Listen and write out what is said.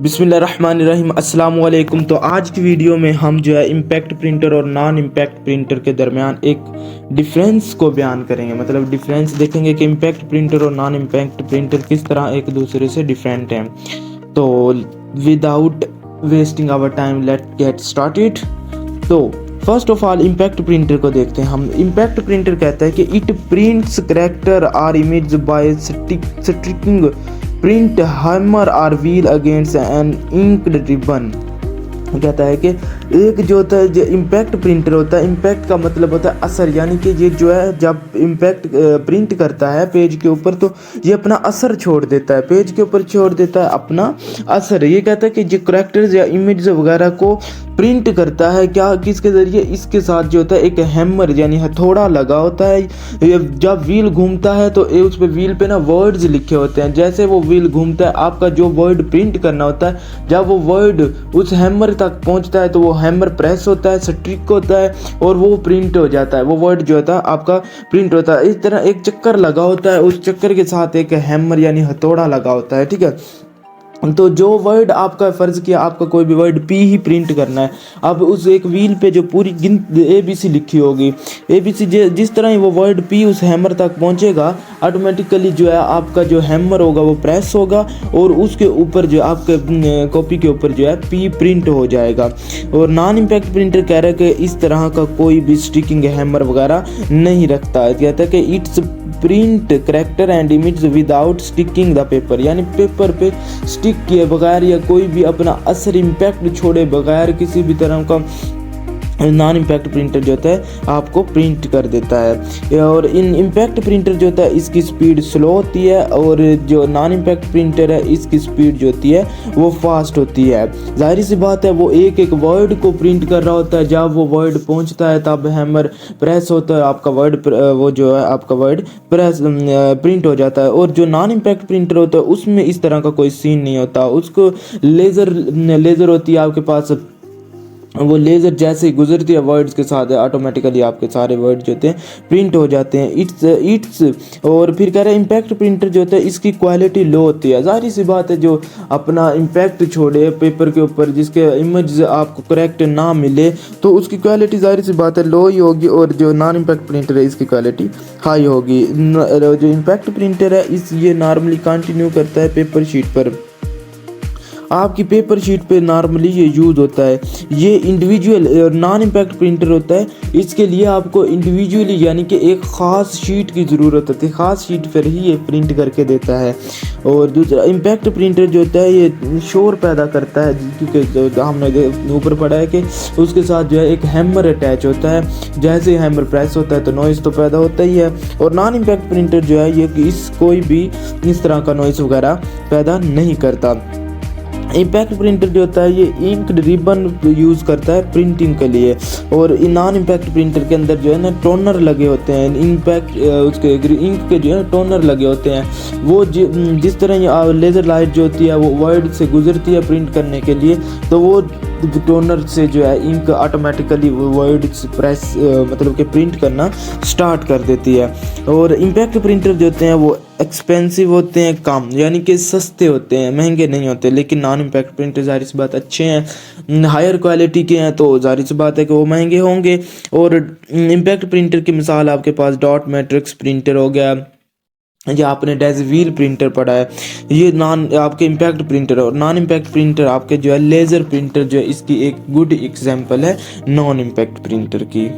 बिस्मिल्लाहिर्रहमानिर्रहीम अस्सलाम वालेकुम। तो आज की वीडियो में हम जो है इम्पैक्ट प्रिंटर और नॉन इम्पैक्ट प्रिंटर के दरमियान एक डिफरेंस को बयान करेंगे। मतलब डिफरेंस देखेंगे कि इम्पैक्ट प्रिंटर और नॉन इम्पैक्ट प्रिंटर किस तरह एक दूसरे से डिफरेंट हैं। तो without wasting our time let get started. तो first of all impact printer को देखते हैं हम। इम्पैक्ट प्रिंटर कहता है कि इट प्रिंट्स कैरेक्टर और image by sticking print hammer और wheel against an inked ribbon. कहता है कि एक जो होता है जो इम्पैक्ट प्रिंटर होता है, इम्पैक्ट का मतलब होता है असर, यानी कि ये जो है जब इम्पैक्ट प्रिंट करता है पेज के ऊपर तो ये अपना असर छोड़ देता है, पेज के ऊपर छोड़ देता है अपना असर। ये कहता है कि जो करैक्टर्स या इमेज वगैरह को प्रिंट करता है क्या किसके ज़रिए, इसके साथ जो होता है एक हैमर यानी हथौड़ा लगा होता है। जब व्हील घूमता है तो उस पर व्हील पे ना वर्ड्स लिखे होते हैं। जैसे वो व्हील घूमता है आपका जो वर्ड प्रिंट करना होता है, जब वो वर्ड उस हैमर तक पहुंचता है तो वो हैमर प्रेस होता है, स्ट्रिक होता है और वो प्रिंट हो जाता है। वो वर्ड जो होता है आपका प्रिंट होता है। इस तरह एक चक्कर लगा होता है, उस चक्कर के साथ एक हैमर यानी हथौड़ा लगा होता है। ठीक है, तो जो वर्ड आपका फ़र्ज़ किया आपका कोई भी वर्ड पी ही प्रिंट करना है। अब उस एक व्हील पे जो पूरी ABC लिखी होगी, ABC जिस तरह ही वो वर्ड पी उस हैमर तक पहुंचेगा ऑटोमेटिकली जो है आपका जो हैमर होगा वो प्रेस होगा और उसके ऊपर जो आपके कॉपी के ऊपर जो है पी प्रिंट हो जाएगा। और नॉन इम्पैक्ट प्रिंटर कह रहा है कि इस तरह का कोई भी स्टिकिंग हैमर वगैरह नहीं रखता है। कहता है कि it's print character and image without sticking the paper, यानी पेपर पे स्टिक किए बगैर या कोई भी अपना असर इम्पैक्ट छोड़े बगैर किसी भी तरह का नॉन इम्पैक्ट प्रिंटर जो होता है आपको प्रिंट कर देता है। और इन इम्पैक्ट प्रिंटर जो होता है इसकी स्पीड स्लो होती है और जो नॉन इम्पैक्ट प्रिंटर है इसकी स्पीड जो होती है वो फास्ट होती है। जाहिर सी बात है वो एक एक वर्ड को प्रिंट कर रहा होता है, जब वो वर्ड पहुंचता है तब हैमर प्रेस होता है, आपका वर्ड वो जो है आपका वर्ड प्रेस प्रिंट हो जाता है। और जो नॉन इम्पैक्ट प्रिंटर होता है उसमें इस तरह का कोई सीन नहीं होता। उसको लेज़र होती है आपके पास, वो लेज़र जैसे ही गुजरती है वर्ड्स के साथ ऑटोमेटिकली आपके सारे वर्ड जो होते हैं प्रिंट हो जाते हैं। इट्स और फिर कह रहे हैं इम्पैक्ट प्रिंटर जो होता है इसकी क्वालिटी लो होती है। जाहिर सी बात है जो अपना इम्पैक्ट छोड़े पेपर के ऊपर जिसके इमेज आपको करेक्ट ना मिले तो उसकी क्वालिटी जाहिर सी बात है लो ही होगी, और जो नॉन इम्पैक्ट प्रिंटर है इसकी क्वालिटी हाई होगी। जो इम्पैक्ट प्रिंटर है ये नॉर्मली कंटिन्यू करता है पेपर शीट पर, आपकी पेपर शीट पे नॉर्मली ये यूज़ होता है। ये इंडिविजुअल और नॉन इम्पैक्ट प्रिंटर होता है, इसके लिए आपको इंडिविजुअली यानी कि एक ख़ास शीट की ज़रूरत होती है, ख़ास शीट पर ही ये प्रिंट करके देता है। और दूसरा इम्पैक्ट प्रिंटर जो होता है ये शोर पैदा करता है, क्योंकि हमने ऊपर पढ़ा है कि उसके साथ जो है एक हैमर अटैच होता है। जैसे हैमर प्रेस होता है तो नॉइज़ तो पैदा होता ही है। और नॉन इम्पैक्ट प्रिंटर जो है ये कोई भी इस तरह का नॉइज़ वगैरह पैदा नहीं करता। इम्पैक्ट प्रिंटर जो होता है ये इंक रिबन यूज़ करता है प्रिंटिंग के लिए। और नॉन इम्पैक्ट प्रिंटर के अंदर जो है ना टोनर लगे होते हैं, इम्पैक्ट उसके इंक के जो है टोनर लगे होते हैं। वो जिस तरह लेज़र लाइट जो होती है वो वर्ड से गुजरती है प्रिंट करने के लिए, तो वो टोनर से जो है इंक ऑटोमेटिकली वर्ड प्रेस मतलब कि प्रिंट करना स्टार्ट कर देती है। और इम्पैक्ट प्रिंटर जो होते हैं वो एक्सपेंसिव होते हैं, कम यानी कि सस्ते होते हैं, महंगे नहीं होते। लेकिन नॉन इम्पैक्ट प्रिंटर जाहिर सी बात अच्छे हैं, हायर क्वालिटी के हैं, तो जाहिर सी बात है कि वो महंगे होंगे। और इम्पैक्ट प्रिंटर की मिसाल आपके पास डॉट मैट्रिक्स प्रिंटर हो गया या आपने डेज़ प्रिंटर पढ़ा है, ये नॉन आपके इम्पैक्ट प्रिंटर। और नॉन इम्पैक्ट प्रिंटर आपके जो है लेज़र प्रिंटर जो है इसकी एक गुड एग्जांपल है नॉन इम्पैक्ट प्रिंटर की।